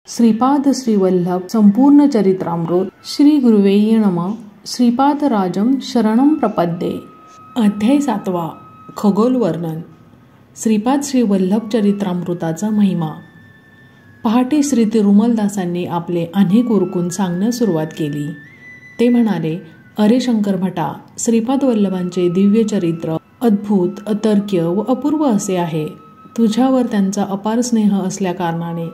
श्रीपाद श्रीवल्लभ संपूर्ण चरित्रामृत श्री गुरुवे नमः. श्रीपादराजं शरणं प्रपद्ये. अध्याय 7. खगोल वर्णन. श्रीपाद श्रीवल्लभ चरित्रामृताचा महिमा. पहाटे श्री तिरुमलदासांनी आपले अनेक उरकून सांगण्यास सुरुवात केली. ते म्हणाले, अरे शंकर भटा, श्रीपाद वल्लभांचे दिव्य चरित्र अद्भुत, अतर्क्य व अपूर्व असे आहे. तुझ्यावर त्यांचा अपार स्नेह असल्या कारणाने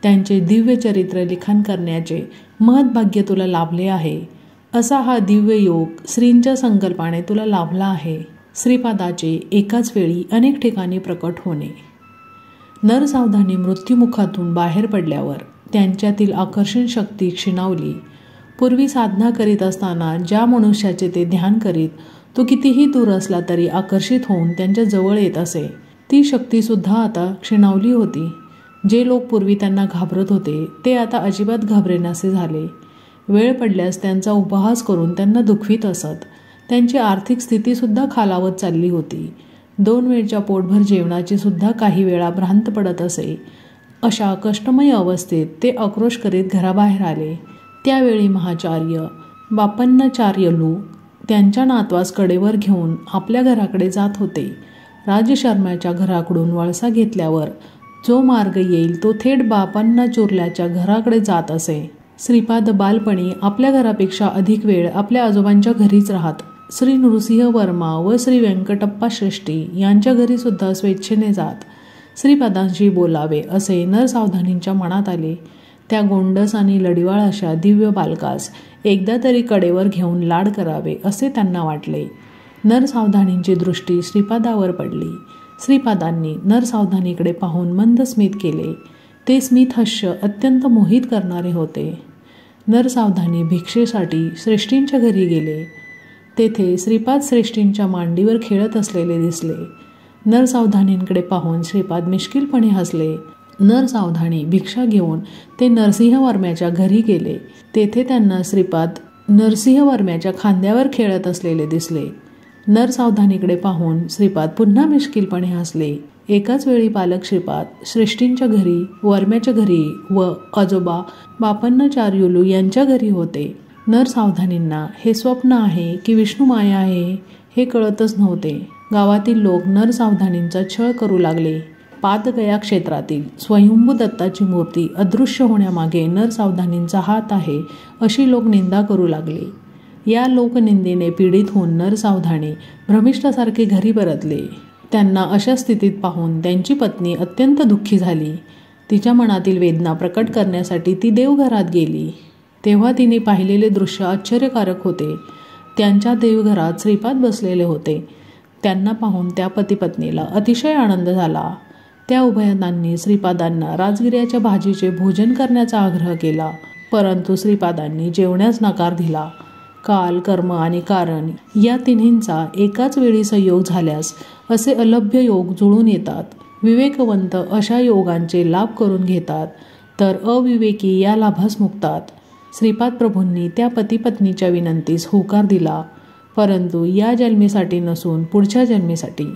त्यांचे दिव्य चरित्र लिखाण करण्याचे महद्भाग्य तुला लाभले आहे. असा हा दिव्य योग श्रींच्या संकल्पाने तुला लाभला आहे. श्रीपादाचे एकाच वेळी अनेक ठिकाणी प्रकट होणे. नरसावधानी मृत्युमुखातून बाहेर पडल्यावर त्यांच्यातील आकर्षण शक्ती क्षीणावली. पूर्वी साधना करीत असताना ज्या मनुष्याचे ते ध्यान करीत तो कितीही दूर असला तरी आकर्षित होऊन त्यांच्या जवळ येत असे, ती शक्तीसुद्धा आता क्षीणावली होती. जे लोक पूर्वी त्यांना घाबरत होते ते आता अजिबात घाबरेनासे झाले. वेळ पडल्यास त्यांचा उपहास करून त्यांना दुखवीत असत. त्यांची आर्थिक स्थितीसुद्धा खालावत चालली होती. 2 वेळच्या पोटभर जेवणाची सुद्धा काही वेळा भ्रांत पडत असे. अशा कष्टमय अवस्थेत ते आक्रोश करीत घराबाहेर आले. त्यावेळी महाचार्य बापन्नाचार्यलू त्यांच्या नातवास कडेवर घेऊन आपल्या घराकडे जात होते. राजशर्माच्या घराकडून वळसा घेतल्यावर जो मार्ग येईल तो थेट बापन्नाचुर्ल्याच्या घराकडे जात असे. श्रीपाद बालपणी आपल्या घरापेक्षा अधिक वेळ आपल्या आजोबांच्या घरीच राहत. श्री नृसिंह वर्मा व श्री व्यंकटप्पा श्रेष्ठी यांच्या घरी सुद्धा स्वेच्छेने जात. श्रीपादांशी बोलावे असे नरसावधानींच्या मनात आले. त्या गोंडस आणि लढिवाळ अशा दिव्य बालकास एकदा तरी कडेवर घेऊन लाड करावे असे त्यांना वाटले. नरसावधानींची दृष्टी श्रीपादावर पडली. श्रीपादांनी नरसावधानीकडे पाहून मंद स्मित केले. ते स्मित हास्य अत्यंत मोहित करणारे होते. नरसावधानी भिक्षेसाठी श्रेष्ठींच्या घरी गेले. तेथे श्रीपाद श्रेष्ठींच्या मांडीवर खेळत असलेले दिसले. नरसावधानींकडे पाहून श्रीपाद मिश्किलपणे हसले. नरसावधानी भिक्षा घेऊन ते नरसिंहवर्म्याच्या घरी गेले. तेथे त्यांना श्रीपाद नरसिंहवर्म्याच्या खांद्यावर खेळत असलेले दिसले. नरसावधानीकडे पाहून श्रीपाद पुन्हा मिश्किलपणे हसले. एकाच वेळी पालक श्रीपाद श्रेष्ठींच्या घरी, वर्म्याच्या घरी व आजोबा बापन्नाचार्युलू यांच्या घरी होते. नरसावधानींना हे स्वप्न आहे की विष्णुमाया आहे हे कळतच नव्हते. गावातील लोक नरसावधानींचा छळ करू लागले. पादगया क्षेत्रातील स्वयंभू दत्ताची मूर्ती अदृश्य होण्यामागे नरसावधानींचा हात आहे अशी लोक निंदा करू लागले. या लोकनिंदेने पीडित होऊन नरसावधानी भ्रमिष्ठासारखे घरी परतले. त्यांना अशा स्थितीत पाहून त्यांची पत्नी अत्यंत दुःखी झाली. तिच्या मनातील वेदना प्रकट करण्यासाठी ती देवघरात गेली. तेव्हा तिने पाहिलेले दृश्य आश्चर्यकारक होते. त्यांच्या देवघरात श्रीपाद बसलेले होते. त्यांना पाहून त्या पतीपत्नीला अतिशय आनंद झाला. त्या उभयतांनी श्रीपादांना राजगिऱ्याच्या भाजीचे भोजन करण्याचा आग्रह केला, परंतु श्रीपादांनी जेवण्यास नकार दिला. काल, कर्म आणि कारण या तिन्हींचा एकाच वेळी संयोग झाल्यास असे अलभ्य योग जुळून येतात. विवेकवंत अशा योगांचे लाभ करून घेतात, तर अविवेकी या लाभास मुक्तात. श्रीपाद प्रभूंनी त्या पतीपत्नीच्या विनंतीस होकार दिला, परंतु या जन्मीसाठी नसून पुढच्या जन्मीसाठी.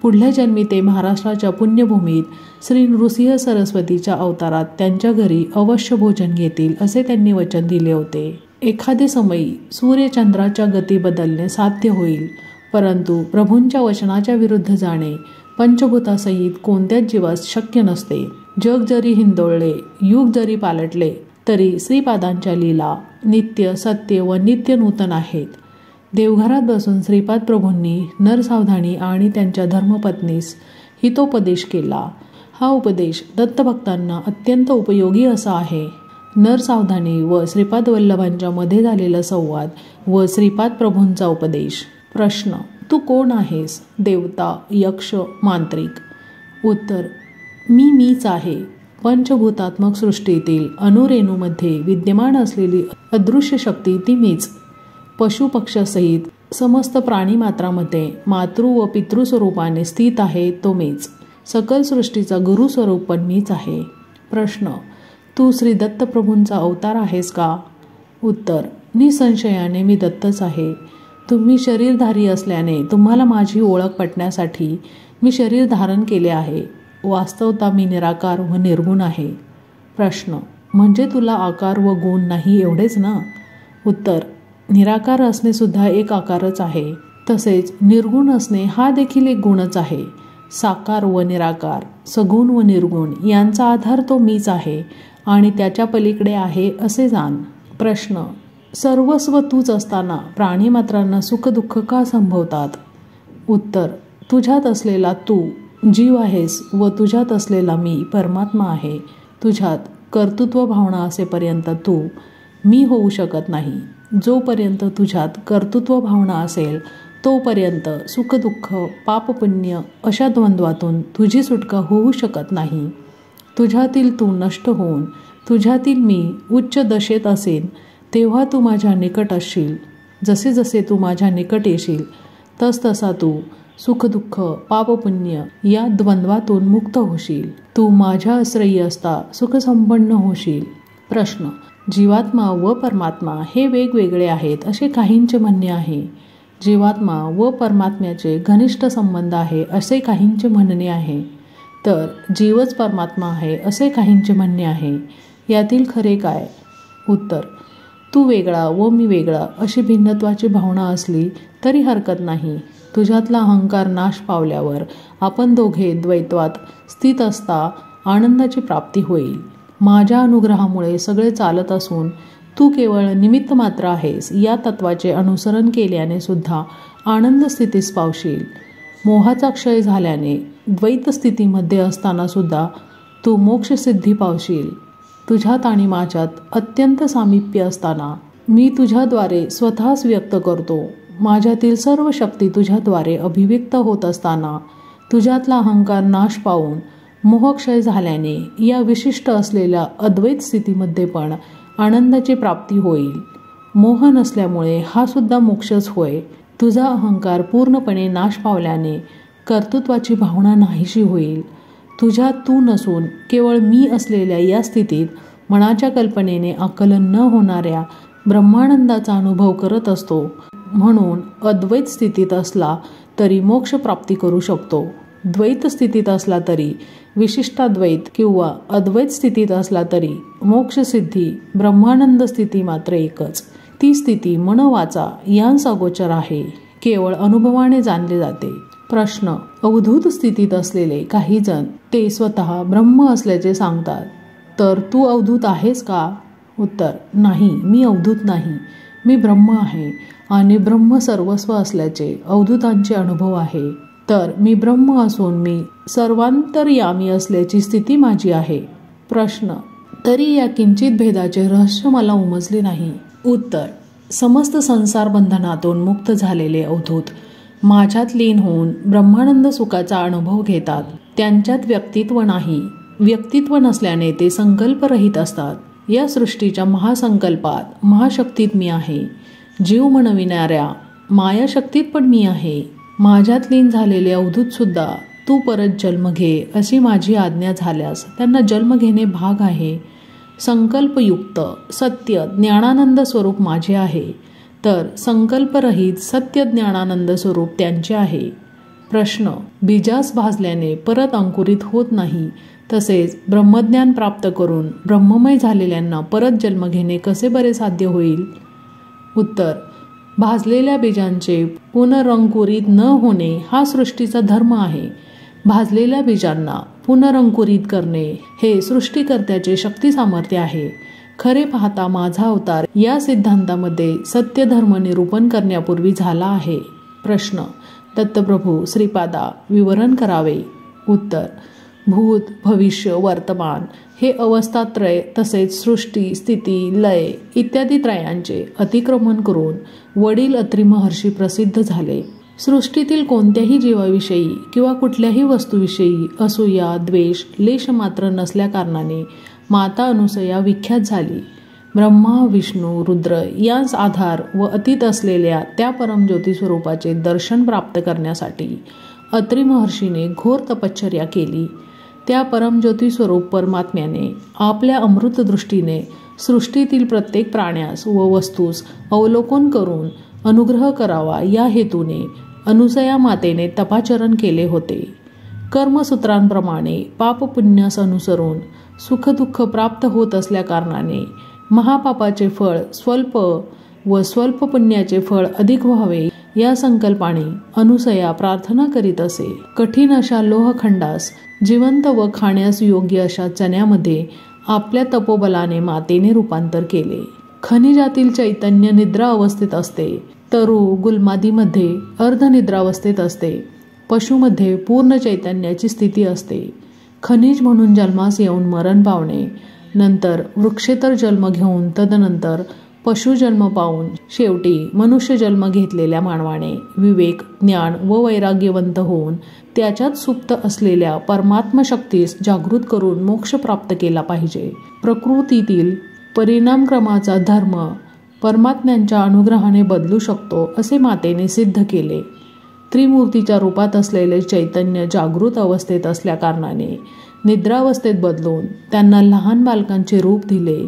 पुढल्या जन्मी ते महाराष्ट्राच्या पुण्यभूमीत श्री नृसिंह सरस्वतीच्या अवतारात त्यांच्या घरी अवश्य भोजन घेतील असे त्यांनी वचन दिले होते. एखादे समयी सूर्यचंद्राच्या गती बदलणे साध्य होईल, परंतु प्रभूंच्या वचनाच्या विरुद्ध जाणे पंचभूतासहित कोणत्याच जीवास शक्य नसते. जग जरी हिंदोळले, युग जरी पालटले, तरी श्रीपादांच्या लीला नित्य, सत्य व नित्य नूतन आहेत. देवघरात बसून श्रीपाद प्रभूंनी नरसावधानी आणि त्यांच्या धर्मपत्नीस हितोपदेश केला. हा उपदेश दत्तभक्तांना अत्यंत उपयोगी असा आहे. नरसावधानी व श्रीपाद वल्लभांच्या मध्ये झालेला संवाद व श्रीपाद प्रभूंचा उपदेश. प्रश्न: तू कोण आहेस? देवता, यक्ष, मांत्रिक? उत्तर: मीच आहे. पंचभूतात्मक सृष्टीतील अणुरेणूमध्ये विद्यमान असलेली अदृश्य शक्ती ती मीच. पशुपक्षासहित समस्त प्राणीमात्रामध्ये मातृ व पितृ स्वरूपाने स्थित आहे तो मीच. सकल सृष्टीचा गुरुस्वरूप पण मीच आहे. प्रश्न: तू श्री दत्तप्रभूंचा अवतार आहेस का? उत्तर: निसंशयाने मी दत्तच आहे. तुम्ही शरीरधारी असल्याने तुम्हाला माझी ओळख पटण्यासाठी मी शरीर धारण केले आहे. वास्तवता मी निराकार व निर्गुण आहे. प्रश्न: म्हणजे तुला आकार व गुण नाही एवढेच ना? उत्तर, निराकार असणे सुद्धा एक आकारच आहे. तसेच निर्गुण असणे हा देखील एक गुणच आहे. साकार व निराकार, सगुण व निर्गुण यांचा आधार तो मीच आहे आणि त्याच्या पलीकडे आहे असे जाण. प्रश्न, सर्वस्व तूच असताना प्राणीमात्रांना सुखदुःख का संभवतात? उत्तर, तुझ्यात असलेला तू जीव आहेस व तुझ्यात असलेला मी परमात्मा आहे. तुझ्यात कर्तृत्व भावना असेपर्यंत तू मी होऊ शकत नाही. जोपर्यंत तुझ्यात कर्तृत्व भावना असेल तोपर्यंत सुखदुःख, पापपुण्य अशा द्वंद्वातून तुझी सुटका होऊ शकत नाही. तुझ्यातील तू नष्ट होऊन तुझ्यातील मी उच्च दशेत असेन तेव्हा तू माझ्या निकट असशील. जसे जसे तू माझ्या निकट येशील तसतसा तू सुखदुःख, पापपुण्य या द्वंद्वातून मुक्त होशील. तू माझ्या आश्रयी असता सुखसंपन्न होशील. प्रश्न, जीवात्मा व परमात्मा हे वेगवेगळे आहेत असे काहींचे म्हणणे आहे. जीवात्मा व परमात्म्याचे घनिष्ठ संबंध आहे असे काहींचे म्हणणे आहे. तर जीवच परमात्मा आहे असे काहींचे म्हणणे आहे. यातील खरे काय? उत्तर, तू वेगळा व मी वेगळा अशी भिन्नत्वाची भावना असली तरी हरकत नाही. तुझ्यातला अहंकार नाश पावल्यावर आपण दोघे द्वैत्वात स्थित असता आनंदाची प्राप्ती होईल. माझ्या अनुग्रहामुळे सगळे चालत असून तू केवळ निमित्त मात्र आहेस या तत्वाचे अनुसरण केल्याने सुद्धा आनंद स्थितीस पावशील. मोहाचा क्षय झाल्याने द्वैत स्थितीमध्ये असताना सुद्धा तू मोक्षसिद्धी पावशील. तुझ्यात आणि माझ्यात अत्यंत सामिप्य असताना मी तुझ्याद्वारे स्वतःच व्यक्त करतो. माझ्यातील सर्व शक्ती तुझ्याद्वारे अभिव्यक्त होत असताना तुझ्यातला अहंकार नाश पावून मोहक्षय झाल्याने या विशिष्ट असलेल्या अद्वैत स्थितीमध्ये पण आनंदाची प्राप्ती होईल. मोह नसल्यामुळे हा सुद्धा मोक्षच होय. तुझा अहंकार पूर्णपणे नाश पावल्याने कर्तृत्वाची भावना नाहीशी होईल. तुझ्यात तू नसून केवळ मी असलेल्या या स्थितीत मनाच्या कल्पनेने आकलन न होणाऱ्या ब्रह्मानंदाचा अनुभव करत असतो. म्हणून अद्वैत स्थितीत असला तरी मोक्ष प्राप्ती करू शकतो. द्वैत स्थितीत असला तरी, विशिष्टाद्वैत किंवा अद्वैत स्थितीत असला तरी मोक्षसिद्धी ब्रह्मानंद स्थिती मात्र एकच. ती स्थिती मन वाचा यांस अगोचर आहे. केवळ अनुभवाने जाणले जाते. प्रश्न, अवधूत स्थितीत असलेले काही जण ते स्वतः ब्रह्म असल्याचे सांगतात. तर तू अवधूत आहेस का? उत्तर, नाही, मी अवधूत नाही. मी ब्रह्म आहे आणि ब्रह्म सर्वस्व असल्याचे अवधूतांचे अनुभव आहे. तर मी ब्रह्म असून मी सर्वांतर्यामी असल्याची स्थिती माझी आहे. प्रश्न, तरी या किंचित भेदाचे रहस्य मला उमजले नाही. उत्तर, समस्त संसार बंधनातून मुक्त झालेले अवधूत माझ्यात लीन होऊन ब्रह्मानंद सुखाचा अनुभव घेतात. त्यांच्यात व्यक्तित्व नाही. व्यक्तित्व नसल्याने ते संकल्परहित असतात. या सृष्टीच्या महासंकल्पात महाशक्तीत मी आहे. जीव म्हणविणाऱ्या मायाशक्तीत पण मी आहे. माझ्यात लीन झालेले अवधूत सुद्धा तू परत जन्म घे अशी माझी आज्ञा झाल्यास त्यांना जन्म घेणे भाग आहे. संकल्पयुक्त सत्य ज्ञानानंद स्वरूप माझे आहे, तर संकल्परहित सत्य ज्ञानानंद स्वरूप त्यांचे आहे. प्रश्न, बीजास भाजल्याने परत अंकुरित होत नाही, तसेच ब्रह्मज्ञान प्राप्त करून ब्रह्ममय झालेल्यांना परत जन्म घेणे कसे बरे साध्य होईल? उत्तर, भाजलेल्या बीजांचे पुनरंकुरित न होणे हा सृष्टीचा धर्म आहे. भाजलेल्या बीजांना पुनरंकुरित करणे हे सृष्टीकर्त्याचे शक्ती सामर्थ्य आहे. खरे पाहता माझा अवतार या सिद्धांतामध्ये सत्य धर्म निरूपण करण्यापूर्वी झाला आहे. प्रश्न, दत्तप्रभू श्रीपादा विवरण करावे. उत्तर, भूत, भविष्य, वर्तमान हे अवस्थात्रय तसेच सृष्टी, स्थिती, लय इत्यादी त्रयांचे अतिक्रमण करून वडील अत्री महर्षी प्रसिद्ध झाले. सृष्टीतील कोणत्याही जीवाविषयी किंवा कुठल्याही वस्तूविषयी असूया, द्वेष, लेश मात्र नसल्या कारणाने माता अनुसया विख्यात झाली. ब्रह्मा, विष्णू, रुद्र यांस आधार व अतीत असलेल्या त्या परमज्योती स्वरूपाचे दर्शन प्राप्त करण्यासाठी अत्री महर्षीने घोर तपश्चर्या केली. त्या परमज्योती स्वरूप परमात्म्याने आपल्या अमृत दृष्टीने सृष्टीतील प्रत्येक प्राण्यास व वस्तूस अवलोकन करून अनुग्रह करावा या हेतूने अनुसया मातेने तपाचरण केले होते. कर्मसूत्रांप्रमाणे पापपुण्यास अनुसरून सुखदुःख प्राप्त होत असल्याकारणाने महापापाचे फळ स्वल्प व स्वल्प पुण्याचे फळ अधिक व्हावे या संकल्पाने अनुसया प्रार्थना करीत असे. कठीण अशा लोहखंडास जिवंत व खाण्यास योग्य अशा चण्यामध्ये आपल्या तपोबलाने मातेने रूपांतर केले. खनिजातील चैतन्य निद्रा अवस्थेत असते. तरु गुलमादीमध्ये अर्धनिद्रावस्थेत असते. पशुमध्ये पूर्ण चैतन्याची स्थिती असते. खनिज म्हणून जन्मास येऊन मरण पावणे, नंतर वृक्षेतर जन्म घेऊन तदनंतर पशुजन्म पावून शेवटी मनुष्य जन्म घेतलेल्या मानवाने विवेक, ज्ञान व वैराग्यवंत होऊन त्याच्यात सुप्त असलेल्या परमात्म शक्तीस जागृत करून मोक्ष प्राप्त केला पाहिजे. प्रकृतीतील परिणामक्रमाचा धर्म परमात्म्यांच्या अनुग्रहाने बदलू शकतो असे मातेने सिद्ध केले. त्रिमूर्तीच्या रूपात असलेले चैतन्य जागृत अवस्थेत असल्याकारणाने निद्रावस्थेत बदलून त्यांना लहान बालकांचे रूप दिले.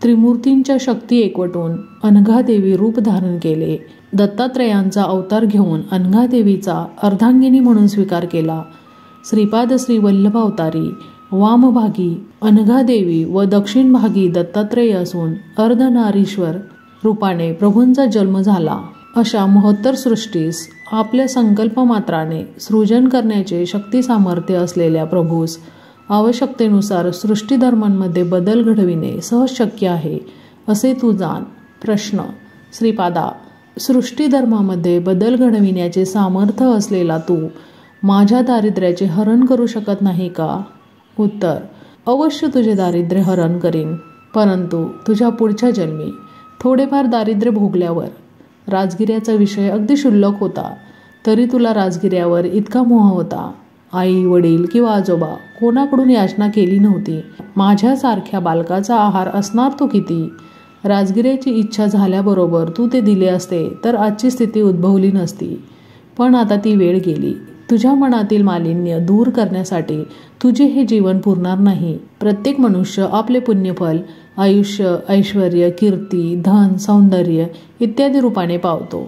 त्रिमूर्तींच्या शक्ती एकवटून अनघादेवी रूप धारण केले. दत्तात्रयांचा अवतार घेऊन अनघादेवीचा अर्धांगिनी म्हणून स्वीकार केला. श्रीपाद श्री वल्लभावतारी वामभागी अनघादेवी व दक्षिण भागी दत्तात्रेय असून अर्धनारीश्वर रूपाने प्रभूंचा जन्म झाला. अशा महोत्तर सृष्टीस आपल्या संकल्पमात्राने सृजन करण्याचे शक्ती सामर्थ्य असलेल्या प्रभूस आवश्यकतेनुसार सृष्टीधर्मांमध्ये बदल घडविणे सहज शक्य आहे असे तू जाण. प्रश्न. श्रीपादा, सृष्टीधर्मामध्ये बदल घडविण्याचे सामर्थ्य असलेला तू माझ्या दारिद्र्याचे हरण करू शकत नाही का? उत्तर. अवश्य तुझे दारिद्र्य हरण करीन, परंतु तुझ्या पुढच्या जन्मी थोडेफार दारिद्र्य भोगल्यावर. राजगिऱ्याचा विषय अगदी क्षुल्लक होता, तरी तुला राजगिऱ्यावर इतका मोह होता. आई, वडील किंवा आजोबा कोणाकडून याचना केली नव्हती. माझ्यासारख्या बालकाचा आहार असणार तो किती? राजगिऱ्याची इच्छा झाल्याबरोबर तू ते दिले असते तर आजची स्थिती उद्भवली नसती. पण आता ती वेळ गेली. तुझ्या मनातील मालिन्य दूर करण्यासाठी तुझे हे जीवन पुरणार नाही. प्रत्येक मनुष्य आपले पुण्यफल आयुष्य, ऐश्वर्य, कीर्ती, धन, सौंदर्य इत्यादी रूपाने पावतो.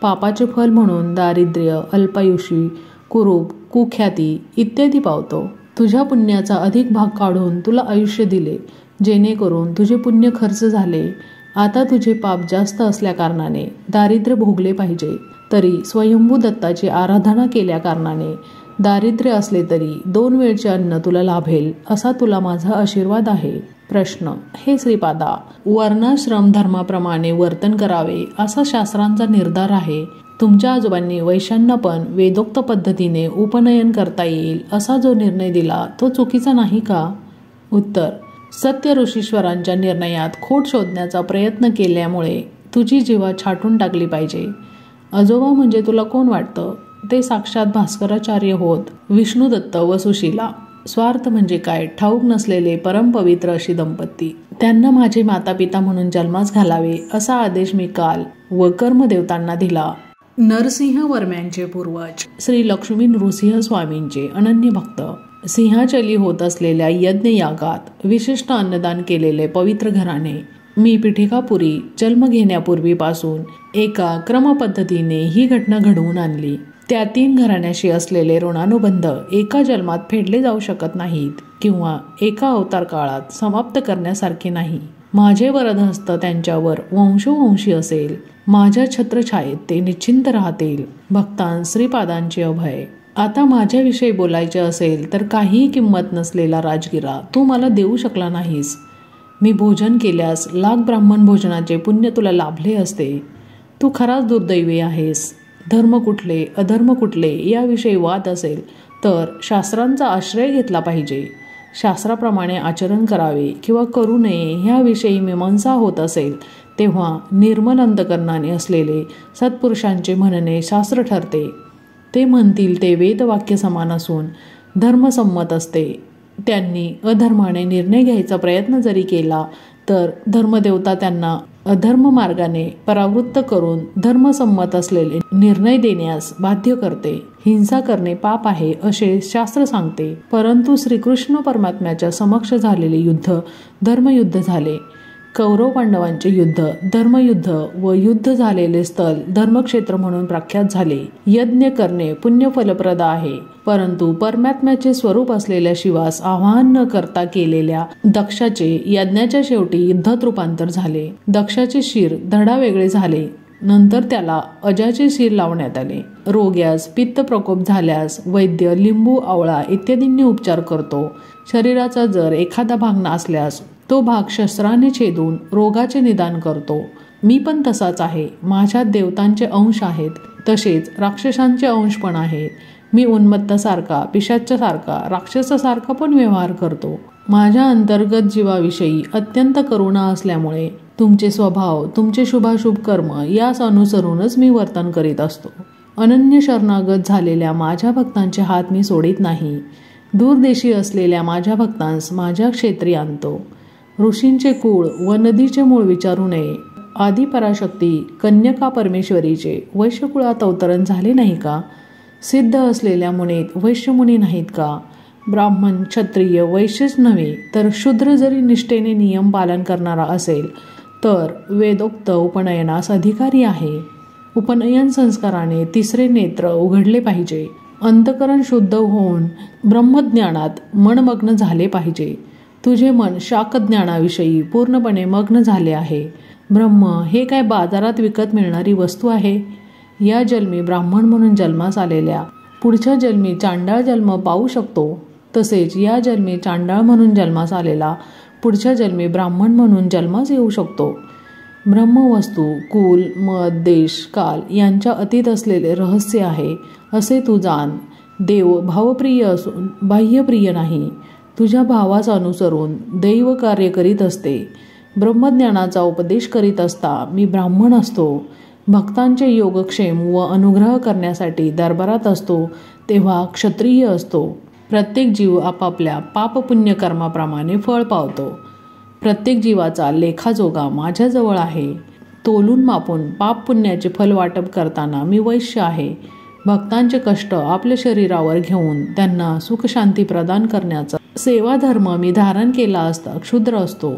पापाचे फल म्हणून दारिद्र्य, अल्पायुषी, कुरूप, कुख्याती इत्यादी पावतो. तुझ्या पुण्याचा अधिक भाग काढून तुला आयुष्य दिले, जेणेकरून तुझे पुण्य खर्च झाले. आता तुझे पाप जास्त असल्याकारणाने दारिद्र्य भोगले पाहिजे. तरी स्वयंभू दत्ताची आराधना केल्या कारणाने दारिद्र्य असले तरी 2 वेळचे अन्न तुला लाभेल असा तुला माझा आशीर्वाद आहे. प्रश्न. हे श्रीपादा, वर्णाश्रम धर्माप्रमाणे वर्तन करावे असा शास्त्रांचा निर्धार आहे. तुमच्या आजोबांनी वैश्यांना पण वेदोक्त पद्धतीने उपनयन करता येईल असा जो निर्णय दिला तो चुकीचा नाही का? उत्तर. सत्य ऋषीश्वरांच्या निर्णयात खोट शोधण्याचा प्रयत्न केल्यामुळे तुझी जीवा छाटून टाकली पाहिजे. आजोबा म्हणजे तुला कोण वाटतं? ते साक्षात भास्कराचार्य होत, विष्णुदत्त व सुशीला. स्वार्थ म्हणजे काय ठाऊक नसलेले परमपवित्र अशी दंपती. त्यांना माझे मातापिता म्हणून जन्मास घालावे असा आदेश मी काल व कर्मदेवतांना दिला. नरसिंह वर्म्यांचे पूर्वज श्री लक्ष्मी नृसिंह स्वामींचे अनन्य भक्त, सिंहाचली होत असलेल्या यज्ञयागात विशिष्ट अन्नदान केलेले पवित्र घराणे. मी पिठिकापुरी जन्म घेण्यापूर्वीपासून एका क्रमपद्धतीने ही घटना घडवून आणली. त्या 3 घराण्याशी असलेले ऋणानुबंध एका जन्मात फेडले जाऊ शकत नाहीत किंवा एका अवतार काळात समाप्त करण्यासारखे नाही. माझे वरदहस्त त्यांच्यावर वंशोवंशी असेल. माझ्या छत्रछायेत ते निश्चिंत राहतील. भक्तां श्रीपादांचे अभय. आता माझ्याविषयी बोलायचे असेल तर काहीही किंमत नसलेला राजगिरा तू मला देऊ शकला नाहीस. मी भोजन केल्यास लाख ब्राह्मण भोजनाचे पुण्य तुला लाभले असते. तू खराच दुर्दैवी आहेस. धर्म कुठले, अधर्म कुठले याविषयी वाद असेल तर शास्त्रांचा आश्रय घेतला पाहिजे. शास्त्राप्रमाणे आचरण करावे किंवा करू नये ह्याविषयी मीमांसा होत असेल तेव्हा निर्मल अंतकरणाने असलेले सत्पुरुषांचे म्हणणे शास्त्र ठरते. ते म्हणतील ते वेदवाक्य समान असून धर्मसंमत असते. त्यांनी अधर्माने निर्णय घ्यायचा प्रयत्न जरी केला तर धर्मदेवता त्यांना अधर्म मार्गाने परावृत्त करून धर्मसंमत असलेले निर्णय देण्यास बाध्य करते. हिंसा करणे पाप आहे असे शास्त्र सांगते. परंतु श्रीकृष्ण परमात्म्याच्या समक्ष झालेले युद्ध धर्मयुद्ध झाले. कौरव पांडवांचे युद्ध धर्मयुद्ध व युद्ध झालेले स्थल धर्मक्षेत्र म्हणून प्रख्यात झाले. यज्ञ करणे पुण्य फलप्रद आहे, परंतु परमात्म्याचे स्वरूप असलेल्या शिवास आवाहन न करता केलेल्या दक्षाचे यज्ञाच्या शेवटी युद्धात रूपांतर झाले. दक्षाचे शिर धडा वेगळे झाले. नंतर त्याला अजाचे शिर लावण्यात आले. रोग्यास पित्त प्रकोप झाल्यास वैद्य लिंबू आवळा इत्यादींनी उपचार करतो. शरीराचा जर एखादा भाग नासल्यास तो भाग शस्त्राने छेदून रोगाचे निदान करतो. मी पण तसाच आहे. माझ्यात देवतांचे अंश आहेत, तसेच राक्षसांचे अंश पण आहेत. मी उन्मत्तासारखा, पिशाच्यासारखा, राक्षसासारखा पण व्यवहार करतो. माझ्या अंतर्गत जीवाविषयी अत्यंत करुणा असल्यामुळे तुमचे स्वभाव, तुमचे शुभाशुभ कर्म यास अनुसरूनच मी वर्तन करीत असतो. अनन्य शरणागत झालेल्या माझ्या भक्तांचे हात मी सोडित नाही. दूरदेशी असलेल्या माझ्या भक्तांस माझ्या क्षेत्री आणतो. ऋषींचे कुळ व नदीचे मूळ विचारू नये. आदी पराशक्ती कन्यका परमेश्वरीचे वैश्यकुळात अवतरण झाले नाही का? सिद्ध असलेल्या मुनीत वैश्यमुनी नाहीत का? ब्राह्मण, क्षत्रिय, वैश्यच नव्हे तर शूद्र जरी निष्ठेने नियम पालन करणारा असेल तर वेदोक्त उपनयनास अधिकारी आहे. उपनयन संस्काराने तिसरे नेत्र उघडले पाहिजे. अंतकरण शुद्ध होऊन ब्रह्मज्ञानात मनमग्न झाले पाहिजे. तुझे मन शाकज्ञानाविषयी पूर्णपणे मग्न झाले आहे. ब्रह्म हे काय बाजारात विकत मिळणारी वस्तू आहे? या जन्मी ब्राह्मण म्हणून जन्मास आलेल्या पुढच्या जन्मी चांडाळ जन्म पाहू शकतो. तसेच या जन्मी चांडाळ म्हणून जन्मास आलेला पुढच्या जन्मी ब्राह्मण म्हणून जन्मास येऊ शकतो. ब्रह्मवस्तू कुल, मत, देश, काल यांच्या अतीत असलेले रहस्य आहे असे तू जाण. देव भावप्रिय असून बाह्यप्रिय नाही. तुझ्या भावास अनुसरून दैव कार्य करीत असते. ब्रह्मज्ञानाचा उपदेश करीत असता मी ब्राह्मण असतो. भक्तांचे योगक्षेम व अनुग्रह करण्यासाठी दरबारात असतो तेव्हा क्षत्रिय असतो. प्रत्येक जीव आपापल्या पापपुण्य कर्माप्रमाणे फळ पावतो. प्रत्येक जीवाचा लेखाजोगा माझ्याजवळ आहे. तोलून मापून पाप पुण्याचे फल वाटप करताना मी वैश्य आहे. भक्तांचे कष्ट आपल्या शरीरावर घेऊन त्यांना सुखशांती प्रदान करण्याचा सेवाधर्म मी धारण केला असता क्षुद्र असतो.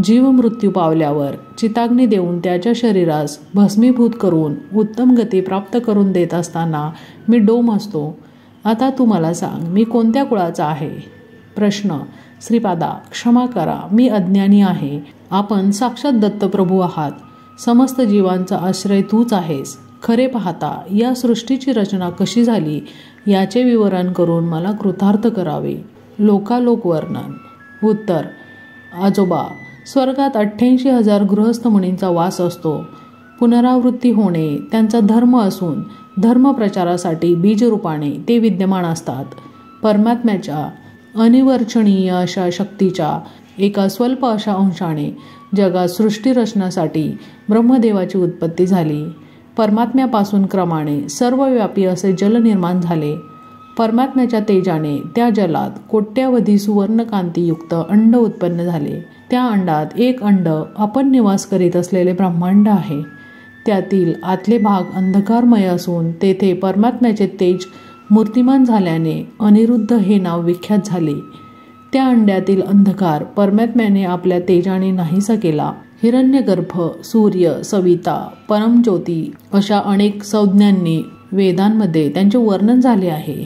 जीव मृत्यू पावल्यावर चिताग्नी देऊन त्याच्या शरीरास भस्मीभूत करून उत्तम गती प्राप्त करून देत असताना मी डोम असतो. आता तू मला सांग, मी कोणत्या कुळाचा आहे? प्रश्न: श्रीपादा, क्षमा करा, मी अज्ञानी आहे. आपण साक्षात दत्तप्रभू आहात. समस्त जीवांचा आश्रय तूच आहेस. खरे पाहता या सृष्टीची रचना कशी झाली याचे विवरण करून मला कृतार्थ करावे. लोकालोक वर्णन. उत्तर: आजोबा, स्वर्गात 88,000 गृहस्थ मुनींचा वास असतो. पुनरावृत्ती होणे त्यांचा धर्म असून धर्मप्रचारासाठी बीजरूपाने ते विद्यमान असतात. परमात्म्याच्या अनिवर्चनीय अशा शक्तीच्या एका स्वल्प अशा अंशाने जगात सृष्टी रचण्यासाठी ब्रह्मदेवाची उत्पत्ती झाली. परमात्म्यापासून क्रमाने सर्वव्यापी असे जल निर्माण झाले. परमात्म्याच्या तेजाने त्या जलात कोट्यावधी सुवर्णकांतीयुक्त अंड उत्पन्न झाले. त्या अंडात एक अंड आपण निवास करीत असलेले ब्रह्मांड आहे. त्यातील आतले भाग अंधकारमय असून तेथे परमात्म्याचे तेज मूर्तिमान झाल्याने अनिरुद्ध हे नाव विख्यात झाले. त्या अंड्यातील अंधकार परमात्म्याने आपल्या तेजाने नाहीसा केला. हिरण्यगर्भ, सूर्य, सविता, परमज्योती अशा अनेक संज्ञांनी वेदांमध्ये त्यांचे वर्णन झाले आहे.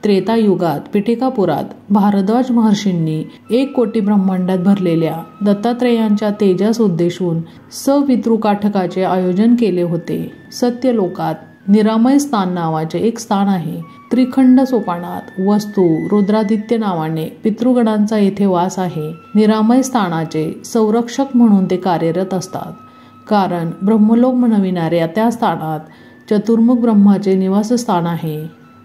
त्रेतायुगात पिठिकापुरात भारद्वाज महर्षींनी 1 कोटी ब्रह्मांडात भरलेल्या दत्तात्रेयांच्या तेजास उद्देशून सवितृकाठकाचे आयोजन केले होते. सत्यलोकात निरामय स्थान नावाचे एक स्थान आहे. त्रिखंड सोपानात वस्तू रुद्रादित्य नावाने पितृगणांचा येथे वास आहे. निरामय स्थानाचे संरक्षक म्हणून ते कार्यरत असतात. कारण ब्रह्मलोक म्हणविणाऱ्या त्या स्थानात चतुर्मुख ब्रह्माचे निवासस्थान आहे.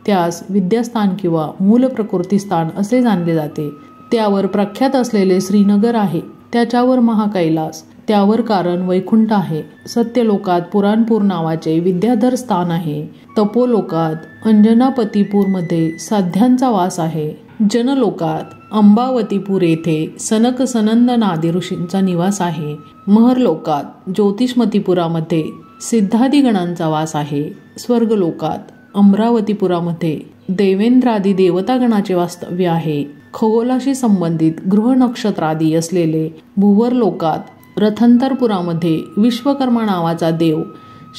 त्यास विद्यास्थान किंवा मूल प्रकृती स्थान असे जाणले जाते. त्यावर प्रख्यात असलेले श्रीनगर आहे. त्याच्यावर महाकैलास, त्यावर कारण वैकुंठ आहे. सत्यलोकात पुराणपूर नावाचे विद्याधर स्थान आहे. तपोलोकात अंजनापतीपूरमध्ये साध्यांचा वास आहे. जनलोकात अंबावतीपूर येथे सनक सनंदनादी ऋषींचा निवास आहे. महरलोकात ज्योतिषमतीपुरामध्ये सिद्धादिगणांचा वास आहे. स्वर्गलोकात अमरावतीपुरामध्ये देवेंद्रादी देवतागणाचे वास्तव्य आहे. खगोलाशी संबंधित ग्रह नक्षत्रादी असलेले भुवर लोकात रथंतरपुरामध्ये विश्वकर्मा नावाचा देव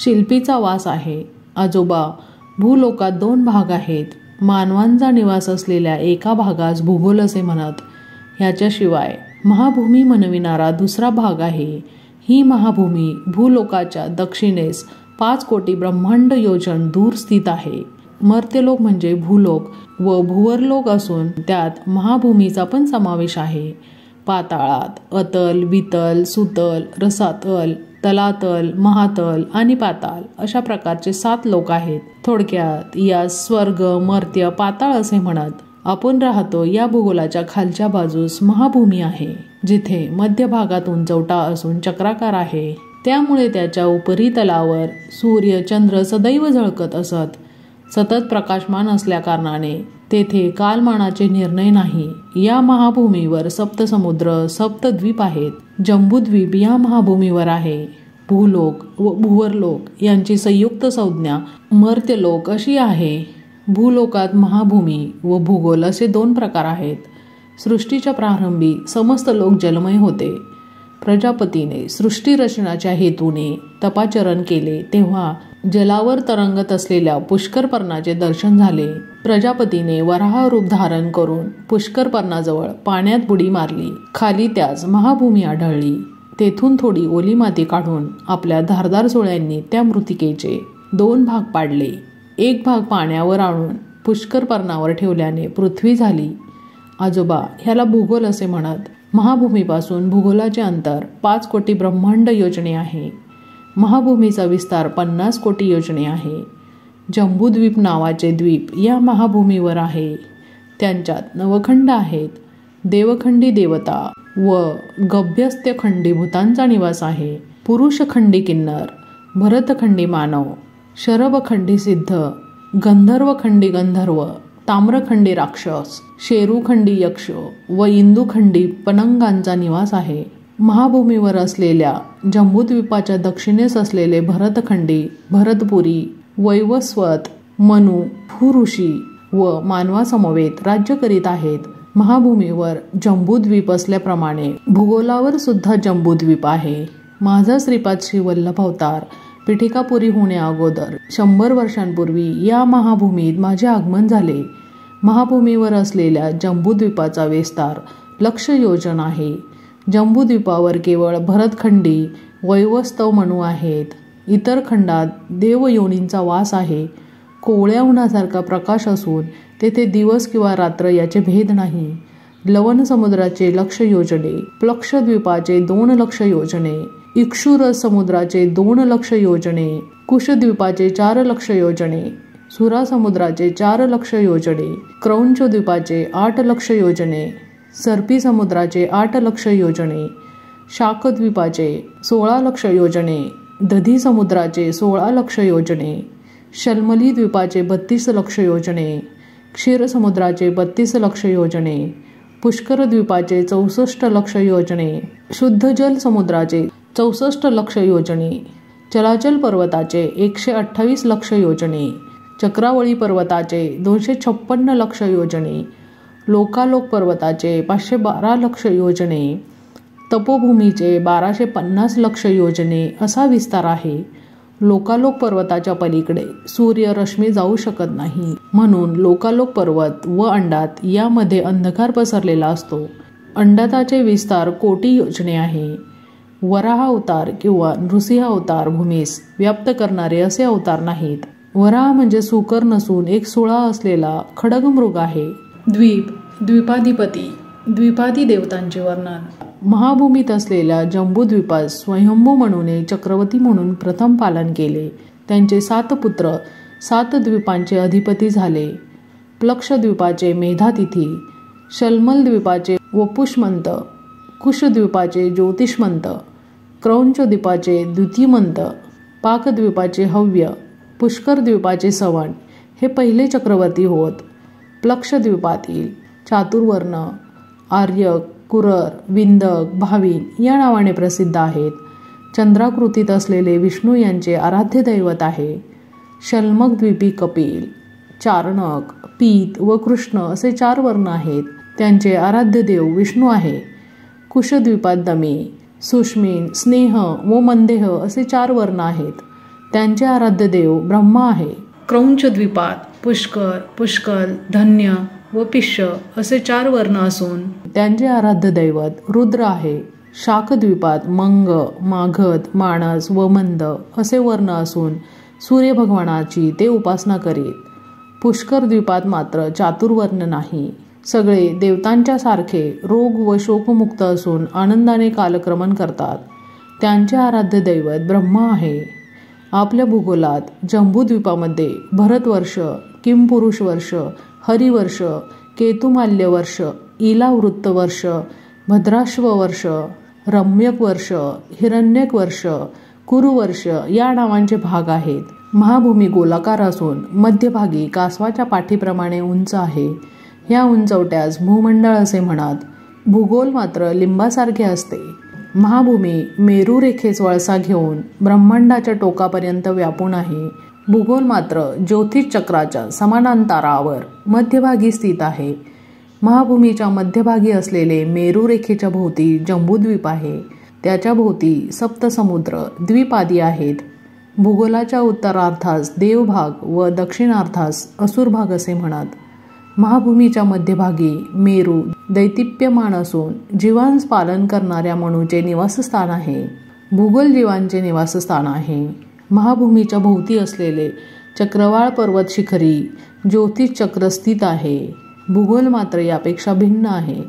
शिल्पीचा वास आहे. आजोबा, भूलोकात 2 भाग आहेत. मानवांचा निवास असलेल्या एका भागास भूगोल असे म्हणत. ह्याच्याशिवाय महाभूमी म्हणविणारा दुसरा भाग आहे. ही महाभूमी भूलोकाच्या दक्षिणेस 5 कोटी ब्रह्मांड योजन दूर स्थित आहे. मर्त्यलोक म्हणजे भूलोक व भुवरलोक असून त्यात महाभूमीचा पण समावेश आहे. पाताळात अतल, वितल, सुतल, रसातल, तलातल, महातल आणि पाताल अशा प्रकारचे 7 लोक आहेत. थोडक्यात या स्वर्ग, मर्त्य, पाताळ असे म्हणत. आपण राहतो या भूगोलाच्या खालच्या बाजूस महाभूमी आहे, जिथे मध्य भागात उंचवटा असून चक्राकार आहे. त्यामुळे त्याच्या उपरितलावर सूर्य, चंद्र सदैव झळकत असत. सतत प्रकाशमान असल्या कारणाने तेथे कालमानाचे निर्णय नाही. या महाभूमीवर सप्तसमुद्र, सप्तद्वीप आहेत. जम्बूद्वीप या महाभूमीवर आहे. भूलोक व भुवरलोक यांची संयुक्त संज्ञा मर्त्यलोक अशी आहे. भूलोकात महाभूमी व भूगोल असे 2 प्रकार आहेत. सृष्टीच्या प्रारंभी समस्त लोक जलमय होते. प्रजापतीने सृष्टी रचनाच्या हेतूने तपाचरण केले तेव्हा जलावर तरंगत असलेल्या पुष्करपर्णाचे दर्शन झाले. प्रजापतीने वराह रूप धारण करून पुष्करपर्णाजवळ पाण्यात बुडी मारली. खाली त्यास महाभूमी आढळली. तेथून थोडी ओली माती काढून आपल्या धारदार सुळ्यांनी त्या मृतिकेचे 2 भाग पाडले. एक भाग पाण्यावर आणून पुष्करपर्णावर ठेवल्याने पृथ्वी झाली. आजोबा, ह्याला भूगोल असे म्हणत. महाभूमीपासून भूगोलाचे अंतर 5 कोटी ब्रह्मांड योजने आहे. महाभूमीचा विस्तार 50 कोटी योजने आहे. जम्बूद्वीप नावाचे द्वीप या महाभूमीवर आहे. त्यांच्यात नवखंड आहेत. देवखंडी देवता व गभ्यस्त्यखंडी भूतांचा निवास आहे. पुरुषखंडी किन्नर, भरतखंडी मानव, शरभखंडी सिद्ध, गंधर्वखंडी गंधर्व, ताम्रखंडी राक्षस, शेरूखंडी यक्ष व इंदुखंडी पनंगांचा निवास आहे. महाभूमीवर असलेल्या जम्बूद्वीपाच्या दक्षिणेस असलेले भरतखंडी, भरतपुरी, वैवस्वत, मनु, भूऋषी व मानवासमवेत राज्य करीत आहेत. महाभूमीवर जम्बूद्वीप असल्याप्रमाणे भूगोलावर सुद्धा जम्बूद्वीप आहे. माझा श्रीपाद श्री वल्लभ अवतार पीठिकापुरी होण्या अगोदर 100 वर्षांपूर्वी या महाभूमीत माझे आगमन झाले. महाभूमीवर असलेल्या जम्बूद्वीपाचा विस्तार 1,00,000 योजन आहे. जम्बूद्वीपावर केवळ भरतखंडी, वैवस्वत मनु आहेत. इतर खंडात देवयोनींचा वास आहे. कोवळ्या उन्हासारखा प्रकाश असून तेथे दिवस किंवा रात्र याचे भेद नाही. लवण समुद्राचे 1,00,000 योजने, प्लक्षद्वीपाचे 2,00,000 योजने, इक्षुरस समुद्राचे 2,00,000 योजने, कुशद्वीपाचे 4,00,000 योजने, सुरा समुद्राचे 4,00,000 योजने, क्रौंच द्वीपाचे 8,00,000 योजने, सर्पी समुद्राचे 8,00,000 योजने, शाकद्वीपाचे 16,00,000 योजने, दधी समुद्राचे 16,00,000 योजने, शल्मली द्वीपाचे 32,00,000 योजने, क्षीर समुद्राचे 32,00,000 योजने, पुष्कर द्वीपाचे 64,00,000 योजने, शुद्ध जल समुद्राचे 64,00,000 योजने, चलाचल पर्वताचे 128,00,000 योजने, चक्रावळी पर्वताचे 256,00,000 योजने, लोकालोक पर्वताचे 512,00,000 योजने, तपोभूमीचे 1250,00,000 योजने असा विस्तार आहे. लोकालोक पर्वताच्या पलीकडे सूर्य रश्मी जाऊ शकत नाही, म्हणून लोकालोक पर्वत व अंडात यामध्ये अंधकार पसरलेला असतो. अंडाताचे विस्तार कोटी योजने आहे. वराह अवतार किंवा नृसिंह अवतार भूमीस व्याप्त करणारे असे अवतार नाहीत. वराह म्हणजे सुकर नसून एक सुळा असलेला खडगमृग आहे. द्वीप, द्वीपाधिपती, द्वीपादी देवतांचे वर्णन. महाभूमीत असलेल्या जम्बूद्वीपास स्वयंभू मनुने चक्रवर्ती म्हणून प्रथम पालन केले. त्यांचे 7 पुत्र 7 द्वीपांचे अधिपती झाले. प्लक्षद्वीपाचे मेधातिथी, शल्मल द्वीपाचे वपुष्मंत, कुशद्वीपाचे ज्योतिष्मंत, क्रौंच द्वीपाचे द्वितीयमंत, पाकद्वीपाचे हव्य, पुष्कर द्वीपाचे सवण हे पहिले चक्रवर्ती होत. प्लक्षद्वीपातील चातुर्वर्ण, आर्यक, कुरर, विंदक, भाविन या नावाने प्रसिद्ध आहेत. चंद्राकृतीत असलेले विष्णू यांचे आराध्य दैवत आहे. शल्मकद्वीपी कपिल, चारणक, पीत व कृष्ण असे 4 वर्ण आहेत. त्यांचे आराध्य देव विष्णू आहे. कुशद्वीपात दमी, सुष्मिन, स्नेह व मंदेह असे 4 वर्ण आहेत. त्यांचे आराध्य देव ब्रह्मा आहे. क्रौंच द्वीपात पुष्कर, पुष्कल, धन्य व पिष्य असे 4 वर्ण असून त्यांचे आराध्य दैवत रुद्र आहे. शाकद्वीपात मंग, मागध, मानस व मंद असे वर्ण असून सूर्य भगवानाची ते उपासना करीत. पुष्कर द्वीपात मात्र चातुर्वर्ण नाही. सगळे देवतांच्या सारखे रोग व शोकमुक्त असून आनंदाने कालक्रमण करतात. त्यांचे आराध्य दैवत ब्रह्मा आहे. आपल्या भूगोलात जंबूद्वीपामध्ये भरतवर्ष, किमपुरुष वर्ष, हरिवर्ष, केतुमाल्य वर्ष, इलावृत्त वर्ष, भद्राश्व वर्ष, रम्यक वर्ष, हिरण्यक वर्ष, कुरुवर्ष या नावांचे भाग आहेत. महाभूमी गोलाकार असून मध्यभागी कासवाच्या पाठीप्रमाणे उंच आहे. ह्या उंचवट्यास भूमंडळ असे म्हणतात. भूगोल मात्र लिंबासारखे असते. महाभूमी मेरू रेखेस वळसा घेऊन ब्रह्मांडाच्या टोकापर्यंत व्यापून आहे. भूगोल मात्र ज्योतिष चक्राच्या समानांतरावर मध्यभागी स्थित आहे. महाभूमीच्या मध्यभागी असलेले मेरू रेखेच्या भोवती जंबूद्वीप आहे. त्याच्या भोवती सप्तसमुद्र द्वीपादी आहेत. भूगोलाच्या उत्तरार्धास देवभाग व दक्षिणार्धास असुर भाग असे म्हणतात. महाभूमीच्या मध्यभागी मेरू दैदिप्यमान असून जीवांस पालन करणाऱ्या मनूचे निवासस्थान आहे. भूगोल जीवांचे निवासस्थान आहे. महाभूमीच्या भोवती असलेले चक्रवाळ पर्वत शिखरी ज्योतिष चक्र स्थित आहे. भूगोल मात्र यापेक्षा भिन्न आहे.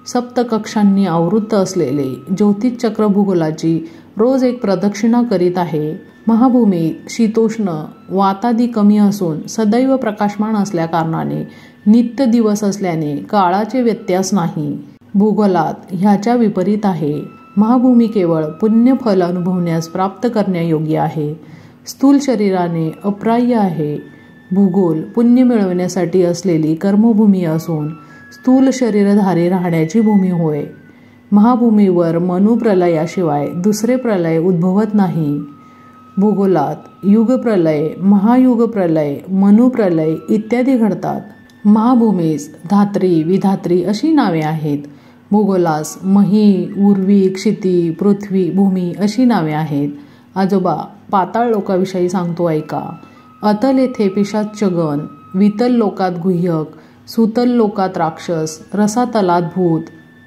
सप्तकक्षांनी आवृत्त असलेले ज्योतिष चक्र भूगोलाची रोज एक प्रदक्षिणा करीत आहे. महाभूमीत शीतोष्ण वातादी कमी असून सदैव प्रकाशमान असल्या कारणाने नित्य दिवस असल्याने काळाचे व्यत्यास नाही. भूगोलात ह्याच्या विपरीत आहे. महाभूमी केवळ पुण्यफल अनुभवण्यास प्राप्त करण्यायोग्य आहे. स्थूल शरीराने अप्राह्य आहे. भूगोल पुण्य मिळवण्यासाठी असलेली कर्मभूमी असून स्थूल शरीरधारी राहण्याची भूमी होय. महाभूमीवर मनुप्रलयाशिवाय दुसरे प्रलय उद्भवत नाही. भूगोलात युगप्रलय, महायुगप्रलय, मनुप्रलय इत्यादी घडतात. महाभूमीस धात्री, विधात्री अशी नावे आहेत. भूगोलास मही, उर्वी, क्षिती, पृथ्वी, भूमी अशी नावे आहेत. आजोबा पाताळ लोकाविषयी सांगतो ऐका. अतल येथे पिशाच्चगण, वितल लोकात गुह्यक, सुतल लोकात राक्षस, रसातलात भूत,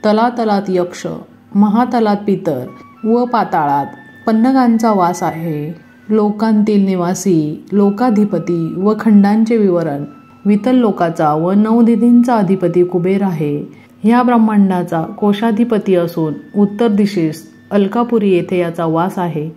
तलातलात यक्ष, महातलात पितर व पाताळात पन्नगांचा वास आहे. लोकांतील निवासी, लोकाधिपती व खंडांचे विवरण. वितल लोकाचा व नवनिधींचा अधिपती कुबेर आहे. ह्या ब्रह्मांडाचा कोशाधिपती असून उत्तर दिशेस अलकापुरी येथे याचा वास आहे.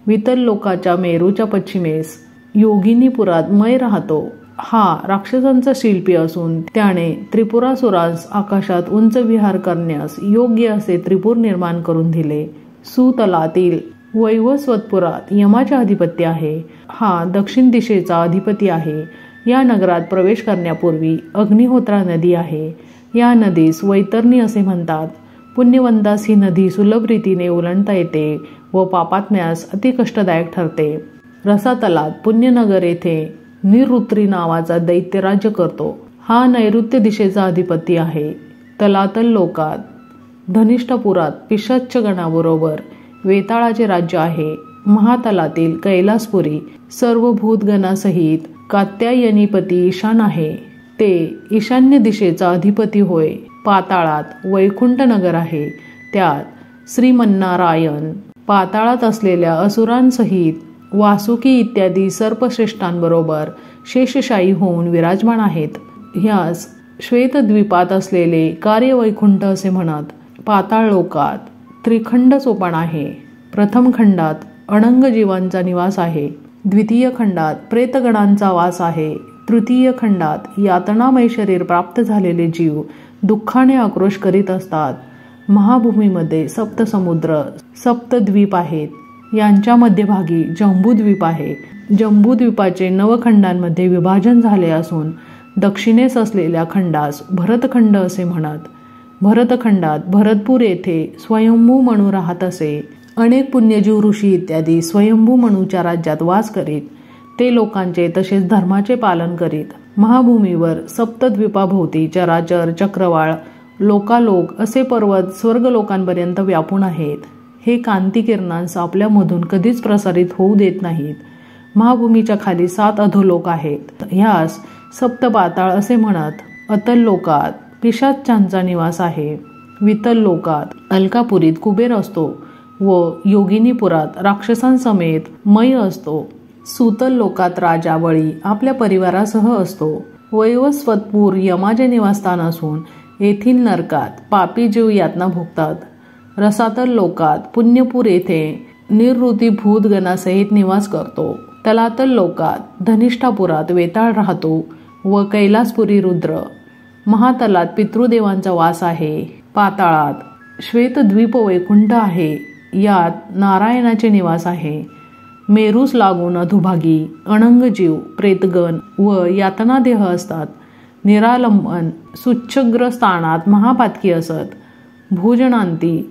वितल लोकाच्या मेरूच्या पश्चिमेस योगिनीपुरात मै राहतो. हा राक्षसांचा शिल्पी असून त्याने त्रिपुरासुरांस आकाशात उंच विहार करण्यास योग्य असे त्रिपुर निर्माण करून दिले. सुतलातील वैवस्वतपुरात यमाचे अधिपत्य आहे. हा दक्षिण दिशेचा अधिपती आहे. या नगरात प्रवेश करण्यापूर्वी अग्निहोत्रा नदी आहे. या नदीस वैतरणी असे म्हणतात. पुण्यवंतास ही नदी सुलभ रीतीने ओलांडता येते व पापात्म्यास अति कष्टदायक ठरते. रसातलात पुण्यनगर येथे निरुत्री नावाचा दैत्य राज्य करतो. हा नैऋत्य दिशेचा अधिपती आहे. तलातल लोकात धनिष्ठपुरात पिशाच्च गणाबरोबर वेताळाचे राज्य आहे. महातलातील कैलासपुरी सर्व भूतगणासहित कात्यायनीपती ईशान आहे. ते ईशान्य दिशेचा अधिपती होय. पाताळात वैकुंठ नगर आहे. त्यात श्रीमन्नारायण पाताळात असलेल्या असुरांसहित वासुकी इत्यादी सर्पश्रेष्ठांबरोबर शेषशायी होऊन विराजमान आहेत. ह्यास श्वेतद्वीपात असलेले कार्यवैकुंठ असे म्हणत. पाताळ लोकात त्रिखंड सोपान आहे. प्रथम खंडात अनंग जीवांचा निवास आहे. द्वितीय खंडात प्रेतगणांचा वास आहे. तृतीय खंडात यातनामय शरीर प्राप्त झालेले जीव दुःखाने आक्रोश करीत असतात. महाभूमीमध्ये सप्तसमुद्र, सप्तद्वीप आहेत. यांच्या मध्यभागी जंबूद्वीप आहे. जंबूद्वीपाचे 9 खंडांमध्ये विभाजन झाले असून दक्षिणेस असलेल्या खंडास भरतखंड असे म्हणत. भरतखंडात भरतपूर येथे स्वयंभू मनू राहत असे. अनेक पुण्यजीव ऋषी इत्यादी स्वयंभू मनूच्या राज्यात वास करीत. ते लोकांचे तसेच धर्माचे पालन करीत. महाभूमीवर सप्तद्वीपाभोवती चराचर, चक्रवाळ, लोकालोक असे पर्वत स्वर्गलोकांपर्यंत व्यापून आहेत. हे कांती किरणांस आपल्यामधून कधीच प्रसारित होऊ देत नाहीत. महाभूमीच्या खाली 7 अधोलोक आहेत. ह्यास सप्त पाताळ असे म्हणत. अतल लोकात पिशाच्चांचा निवास आहे. वितल लोकात अलकापुरीत कुबेर असतो व योगिनीपुरात राक्षसांसमेत मय असतो. सुतल लोकात राजा बळी आपल्या परिवारासह असतो. वैवस्वतपूर यमाचे निवासस्थान असून येथील नरकात पापी जीव यातना भोगतात. रसातल लोकात पुण्यपूर येथे निर्वृती भूतगणासहित निवास करतो. तलातल लोकात धनिष्ठापुरात वेताळ राहतो व कैलासपुरी रुद्र. महातलात पितृदेवांचा वास आहे. पाताळात श्वेतद्वीप वैकुंठ आहे. यात नारायणाचे निवास आहे. मेरूस लागून अधोभागी अनंग जीव प्रेतगण व यातनादेह असतात. निरालंबन सुच्छग्र स्थानात महापातकी असत. भोजनांती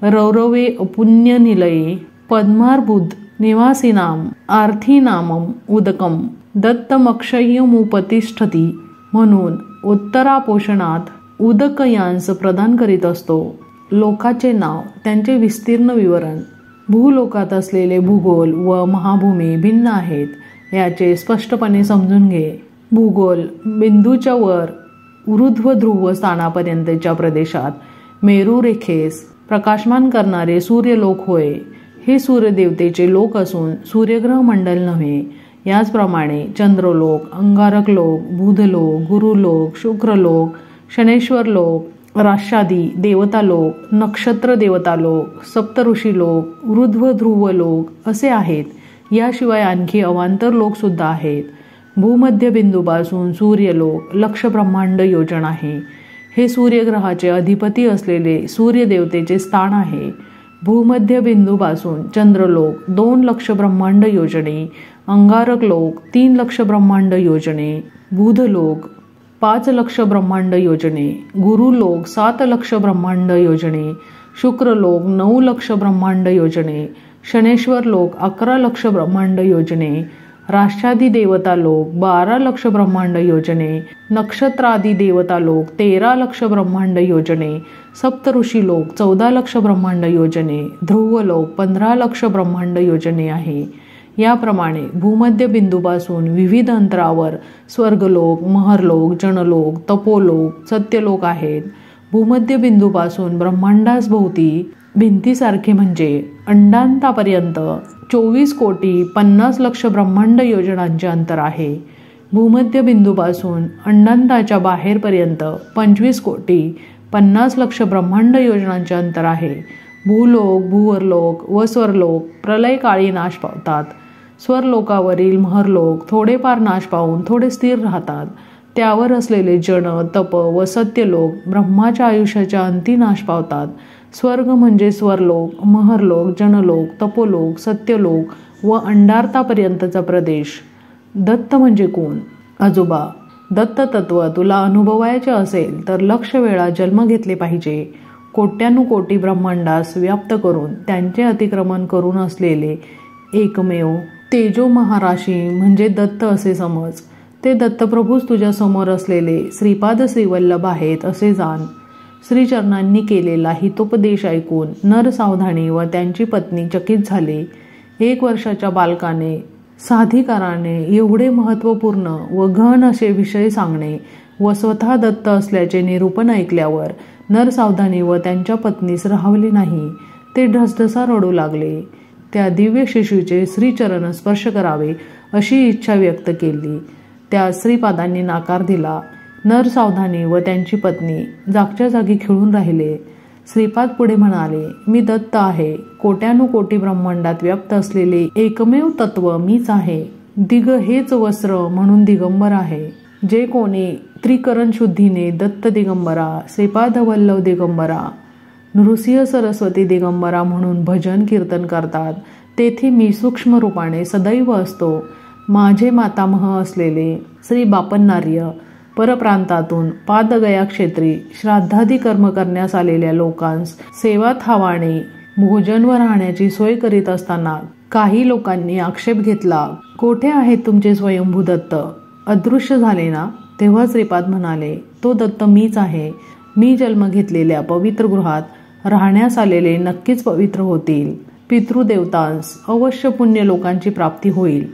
रौरवे अपुण्य निलये पद्मार्बुद निवासीनाम आर्थीनामम उदकम दत्तमक्षय्यमुपतिष्ठती म्हणून उत्तरापोषणात उदकयांस प्रदान करीत असतो. लोकाचे नाव, त्यांचे विस्तीर्ण विवरण. भूलोकात असलेले भूगोल व महाभूमी भिन्न आहेत. याचे स्पष्टपणे समजून घे. भूगोल बिंदूच्या वर ऊर्ध्व ध्रुव स्थानापर्यंतच्या प्रदेशात मेरू रेखेस प्रकाशमान करणारे सूर्यलोक होय. हे सूर्यदेवतेचे लोक असून सूर्यग्रह मंडल नव्हे. याचप्रमाणे चंद्रलोक, अंगारक लोक, बुधलोक, गुरुलोक, शुक्रलोक, शनेश्वरलोक, राष्ट्रादी देवतालोक, नक्षत्र देवतालोक, सप्तऋषीलोक, ऊर्ध्व ध्रुव लोक असे आहेत. याशिवाय आणखी अवांतर लोक सुद्धा आहेत. भूमध्य बिंदूपासून सूर्यलोक लक्ष ब्रह्मांड योजन आहे. हे सूर्यग्रहाचे अधिपती असलेले सूर्यदेवतेचे स्थान आहे. भूमध्य बिंदूपासून चंद्रलोक 2 लक्ष ब्रह्मांड योजने, अंगारक लोक 3 लक्ष ब्रह्मांड योजने, बुधलोक 5 लक्ष ब्रह्मांड योजने, गुरुलोक 7 लक्ष ब्रह्मांड योजने, शुक्रलोक 9 लक्ष ब्रह्मांड योजने, शनेश्वर लोक 11 लक्ष ब्रह्मांड योजने, राष्ट्रादी देवता लोक 12 लक्ष ब्रह्मांड योजने, नक्षत्रादी देवता लोक 13 लक्ष ब्रह्मांड योजने, सप्तऋषी लोक 14 लक्ष ब्रह्मांड योजने, ध्रुव लोक 15 लक्ष ब्रह्मांड योजने आहे. याप्रमाणे भूमध्य बिंदूपासून विविध अंतरावर स्वर्गलोक, महरलोक, जनलोक, तपोलोक, सत्यलोक आहेत. भूमध्य बिंदूपासून ब्रह्मांडास भोवती भिंतीसारखे म्हणजे अंडांतापर्यंत 24,50,00,000 ब्रह्मांड योजनांचे अंतर आहे. भूमध्य बिंदूपासून अंडांताच्या बाहेरपर्यंत 25,50,00,000 ब्रह्मांड योजनांचे अंतर आहे. भूलोक, भूवरलोक व स्वरलोक प्रलयकाळी नाश पावतात. स्वरलोकावरील महरलोक थोडेफार नाश पावून थोडे स्थिर राहतात. त्यावर असलेले जन, तप व सत्यलोक ब्रह्माच्या आयुष्याच्या अंती नाश पावतात. स्वर्ग म्हणजे स्वरलोक, महरलोक, जनलोक, तपोलोक, सत्यलोक व अंडार्तापर्यंतचा प्रदेश. दत्त म्हणजे कोण? आजोबा, दत्त तत्व तुला अनुभवायचे असेल तर लक्ष वेळा जन्म घेतले पाहिजे. कोट्यानुकोटी ब्रह्मांडास व्याप्त करून त्यांचे अतिक्रमण करून असलेले एकमेव तेजो महाराशी म्हणजे दत्त असे समज. ते दत्तप्रभूच तुझ्या समोर असलेले श्रीपाद श्रीवल्लभ आहेत असे जाण. श्रीचरणांनी केलेला हितोपदेश ऐकून नरसावधानी व त्यांची पत्नी चकित झाले. 1 वर्षाच्या बालकाने साधिकाराने एवढे महत्त्वपूर्ण व गहन असे विषय सांगणे व स्वतः दत्त असल्याचे निरूपण ऐकल्यावर नरसावधानी व त्यांच्या पत्नीस राहवले नाही. ते ढसढसा रडू लागले. त्या दिव्य शिशूचे श्रीचरण स्पर्श करावे अशी इच्छा व्यक्त केली. त्या श्रीपादांनी नकार दिला. नरसावधानी व त्यांची पत्नी जागच्या जागी खिळून राहिले. श्रीपाद पुढे म्हणाले, मी दत्त आहे. कोट्यानुकोटी ब्रह्मांडात व्याप्त असलेले एकमेव तत्व मीच आहे. दिग हेच वस्त्र म्हणून दिगंबर आहे. जे कोणी त्रिकरण शुद्धीने दत्त दिगंबरा, श्रीपाद वल्लभ दिगंबरा, नृसिंह सरस्वती दिगंबरा म्हणून भजन कीर्तन करतात, तेथे मी सूक्ष्म रूपाने सदैव असतो. माझे मातामह असलेले श्री बापन्नार्य परप्रांतातून पादगया क्षेत्री श्राद्धादी कर्म करण्यास आलेल्या लोकांस सेवा थावाणे भोजन व राहण्याची सोय करीत असताना काही लोकांनी आक्षेप घेतला, कोठे आहेत तुमचे स्वयंभू दत्त? अदृश्य झाले ना? तेव्हा श्रीपाद म्हणाले, तो दत्त मीच आहे. मी जन्म घेतलेल्या पवित्र गृहात राहण्यास आलेले नक्कीच पवित्र होतील. पितृदेवतांस अवश्य पुण्य लोकांची प्राप्ती होईल.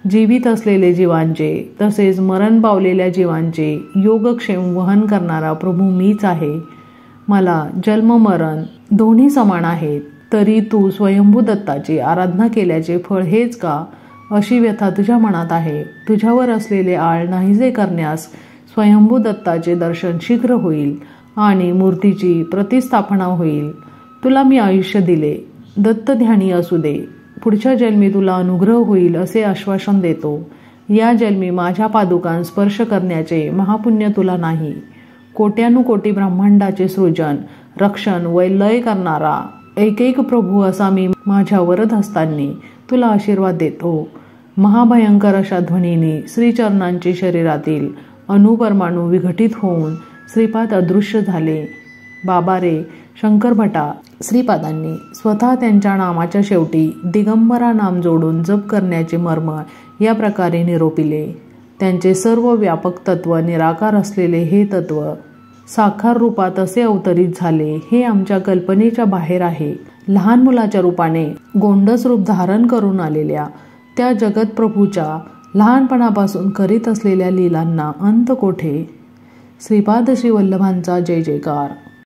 जीवित असलेले जीवांचे तसेच मरण पावलेल्या जीवांचे योगक्षेम वहन करणारा प्रभू मीच आहे. मला जन्म मरण दोन्ही समान आहेत. तरी तू स्वयंभू दत्ताची आराधना केल्याचे फळ हेच का, अशी व्यथा तुझ्या मनात आहे. तुझ्यावर असलेले आळ नाहीसे करण्यास स्वयंभू दत्ताचे दर्शन शीघ्र होईल आणि मूर्तीची प्रतिस्थापना होईल. तुला मी आयुष्य दिले, दत्तध्यानी असू दे. पुढच्या जन्मी तुला अनुग्रह होईल असे आश्वासन देतो. या जन्मी माझ्या पादुकां स्पर्श करण्याचे महापुण्य तुला नाही. कोट्यानुकोटी ब्रह्मांडाचे सृजन, रक्षण व लय करणारा एक प्रभू असा मी माझ्या वरदहस्तांनी तुला आशीर्वाद देतो. महाभयंकर अशा ध्वनीने श्रीचरणांचे शरीरातील अणुपरमाणू विघटित होऊन श्रीपाद अदृश्य झाले. बाबा रे शंकर भटा श्रीपादांनी स्वतः त्यांच्या नामाच्या शेवटी दिगंबरा नाम जोडून जप करण्याचे मर्म या प्रकारे निरोपिले. त्यांचे सर्व व्यापक तत्व निराकार असलेले हे तत्व साकार रूपात असे अवतरित झाले हे आमच्या कल्पनेच्या बाहेर आहे. लहान मुलाच्या रूपाने गोंडस रूप धारण करून आलेल्या त्या जगतप्रभूच्या लहानपणापासून करीत असलेल्या लीलांना अंत कोठे. श्रीपाद श्री वल्लभांचा जय जयकार.